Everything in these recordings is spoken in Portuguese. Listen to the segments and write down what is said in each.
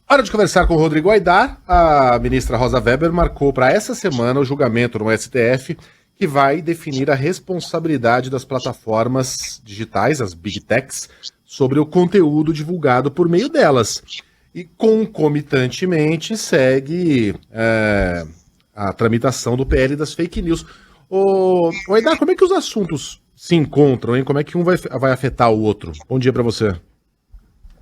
Hora de conversar com o Rodrigo Aidar. A ministra Rosa Weber marcou para essa semana o julgamento no STF que vai definir a responsabilidade das plataformas digitais, as Big Techs, sobre o conteúdo divulgado por meio delas. E concomitantemente segue a tramitação do PL das fake news. Ô Aidar, como é que os assuntos se encontram, hein? Como é que um vai afetar o outro? Bom dia para você.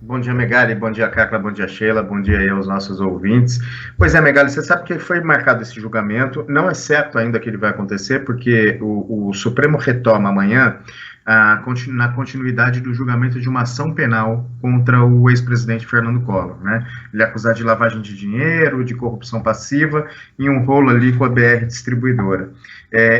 Bom dia, Megali, bom dia, Cacla, bom dia, Sheila, bom dia aí aos nossos ouvintes. Pois é, Megali, você sabe que foi marcado esse julgamento, não é certo ainda que ele vai acontecer, porque o Supremo retoma amanhã na continuidade do julgamento de uma ação penal contra o ex-presidente Fernando Collor, né? Ele é acusado de lavagem de dinheiro, de corrupção passiva, e um rolo ali com a BR Distribuidora.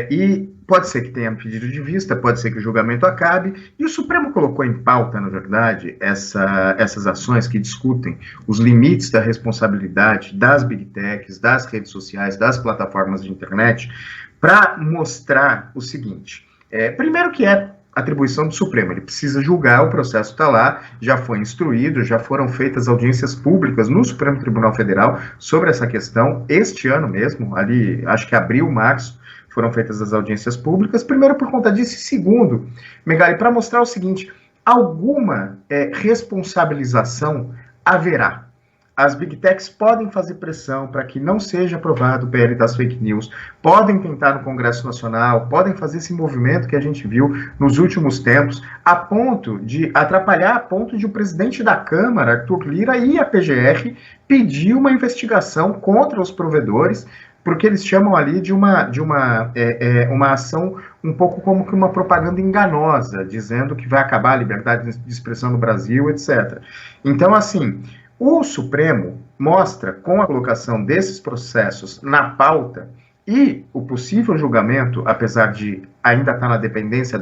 E pode ser que tenha pedido de vista, pode ser que o julgamento acabe, e o Supremo colocou em pauta, na verdade, essas ações que discutem os limites da responsabilidade das Big Techs, das redes sociais, das plataformas de internet, para mostrar o seguinte, primeiro que é atribuição do Supremo, ele precisa julgar, o processo está lá, já foi instruído, já foram feitas audiências públicas no Supremo Tribunal Federal sobre essa questão, este ano mesmo, ali, acho que abril, março, foram feitas as audiências públicas, primeiro por conta disso, e segundo, Megali, para mostrar o seguinte, alguma responsabilização haverá. As Big Techs podem fazer pressão para que não seja aprovado o PL das fake news, podem tentar no Congresso Nacional, podem fazer esse movimento que a gente viu nos últimos tempos, a ponto de atrapalhar, a ponto de o presidente da Câmara, Arthur Lira, e a PGR pedir uma investigação contra os provedores, porque eles chamam ali de uma ação um pouco como que uma propaganda enganosa, dizendo que vai acabar a liberdade de expressão no Brasil, etc. Então, assim, o Supremo mostra, com a colocação desses processos na pauta e o possível julgamento, apesar de ainda estar na dependência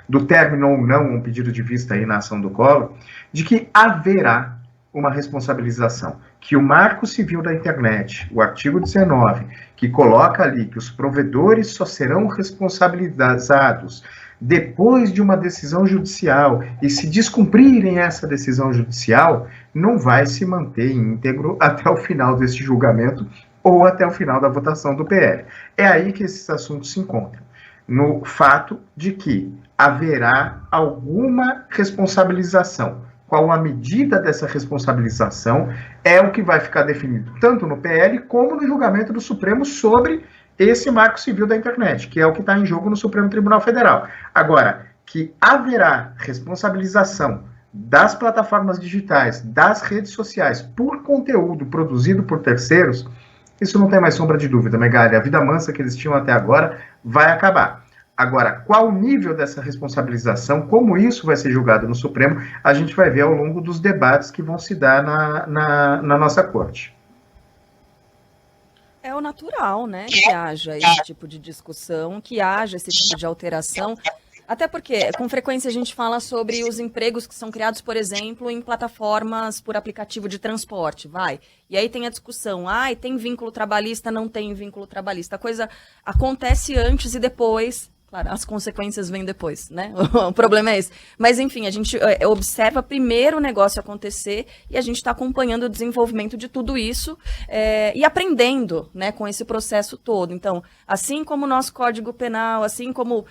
do término ou não, um pedido de vista aí na ação do Collor, de que haverá uma responsabilização, que o Marco Civil da Internet, o artigo 19, que coloca ali que os provedores só serão responsabilizados depois de uma decisão judicial, e se descumprirem essa decisão judicial, não vai se manter íntegro até o final deste julgamento ou até o final da votação do PL. É aí que esses assuntos se encontram, no fato de que haverá alguma responsabilização. Qual a medida dessa responsabilização é o que vai ficar definido tanto no PL como no julgamento do Supremo sobre esse Marco Civil da Internet, que é o que está em jogo no Supremo Tribunal Federal. Agora, que haverá responsabilização das plataformas digitais, das redes sociais, por conteúdo produzido por terceiros, isso não tem mais sombra de dúvida, Megali. A vida mansa que eles tinham até agora vai acabar. Agora, qual o nível dessa responsabilização, como isso vai ser julgado no Supremo, a gente vai ver ao longo dos debates que vão se dar na nossa corte. É o natural, né, que haja esse tipo de discussão, que haja esse tipo de alteração, até porque, com frequência, a gente fala sobre os empregos que são criados, por exemplo, em plataformas por aplicativo de transporte, e aí tem a discussão, tem vínculo trabalhista, não tem vínculo trabalhista, a coisa acontece antes e depois. Claro, as consequências vêm depois, né? O problema é esse. Mas, enfim, a gente observa primeiro o negócio acontecer e a gente está acompanhando o desenvolvimento de tudo isso e aprendendo, né, com esse processo todo. Então, assim como o nosso Código Penal, assim como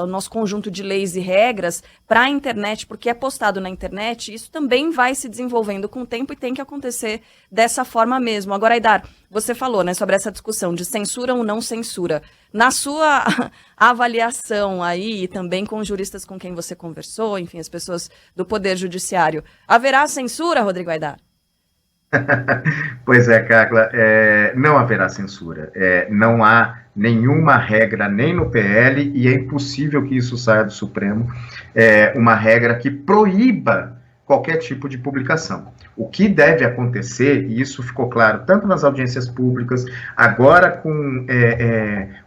o nosso conjunto de leis e regras para a internet, porque é postado na internet, isso também vai se desenvolvendo com o tempo e tem que acontecer dessa forma mesmo. Agora, Aidar, você falou, né, sobre essa discussão de censura ou não censura. Na sua avaliação aí, e também com os juristas com quem você conversou, enfim, as pessoas do Poder Judiciário, haverá censura, Rodrigo Aidar? Pois é, Cacla, não haverá censura. Não há nenhuma regra, nem no PL, e é impossível que isso saia do Supremo, uma regra que proíba qualquer tipo de publicação. O que deve acontecer, e isso ficou claro tanto nas audiências públicas, agora com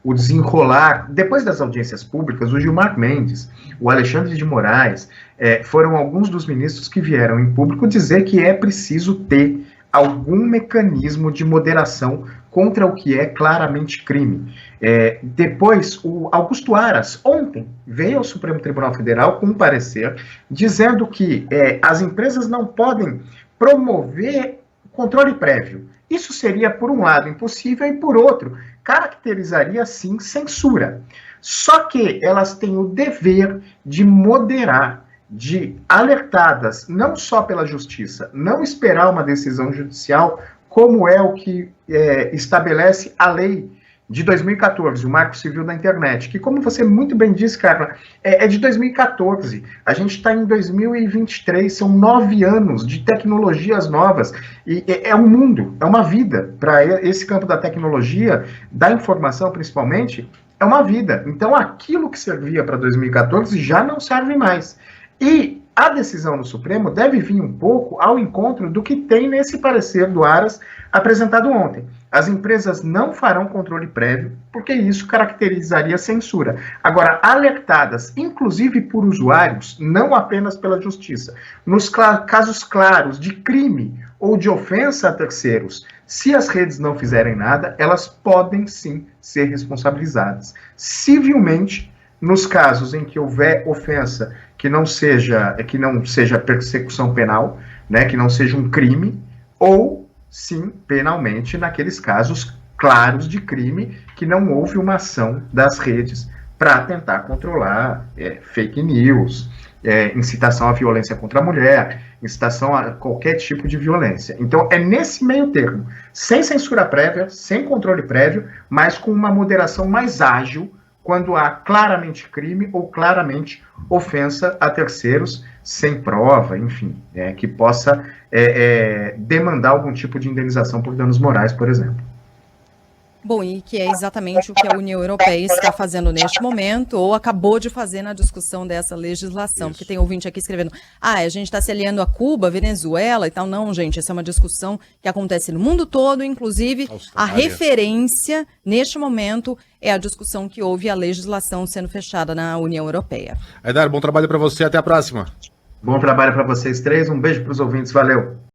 o desenrolar, depois das audiências públicas, o Gilmar Mendes, o Alexandre de Moraes, foram alguns dos ministros que vieram em público dizer que é preciso ter algum mecanismo de moderação contra o que é claramente crime. Depois, o Augusto Aras, ontem, veio ao Supremo Tribunal Federal com um parecer dizendo que as empresas não podem promover controle prévio. Isso seria, por um lado, impossível e, por outro, caracterizaria, sim, censura. Só que elas têm o dever de moderar, de alertadas, não só pela justiça, não esperar uma decisão judicial, como é o que estabelece a lei de 2014, o Marco Civil da Internet, que, como você muito bem disse, Carla, é de 2014. A gente está em 2023, são 9 anos de tecnologias novas, e é um mundo, é uma vida. Para esse campo da tecnologia, da informação principalmente, é uma vida. Então, aquilo que servia para 2014 já não serve mais. E a decisão do Supremo deve vir um pouco ao encontro do que tem nesse parecer do Aras apresentado ontem. As empresas não farão controle prévio, porque isso caracterizaria censura. Agora, alertadas, inclusive por usuários, não apenas pela justiça, nos casos claros de crime ou de ofensa a terceiros, se as redes não fizerem nada, elas podem sim ser responsabilizadas. Civilmente, nos casos em que houver ofensa que não seja persecução penal, né, que não seja um crime, ou sim, penalmente, naqueles casos claros de crime que não houve uma ação das redes para tentar controlar fake news, incitação à violência contra a mulher, incitação a qualquer tipo de violência. Então, é nesse meio termo, sem censura prévia, sem controle prévio, mas com uma moderação mais ágil, quando há claramente crime ou claramente ofensa a terceiros, sem prova, enfim, que possa demandar algum tipo de indenização por danos morais, por exemplo. Bom, e que é exatamente o que a União Europeia está fazendo neste momento, ou acabou de fazer na discussão dessa legislação, porque tem ouvinte aqui escrevendo, a gente está se aliando a Cuba, Venezuela e tal. Não, gente, essa é uma discussão que acontece no mundo todo, inclusive a referência, neste momento, é a discussão que houve a legislação sendo fechada na União Europeia. Aidar, bom trabalho para você, até a próxima. Bom trabalho para vocês três, um beijo para os ouvintes, valeu.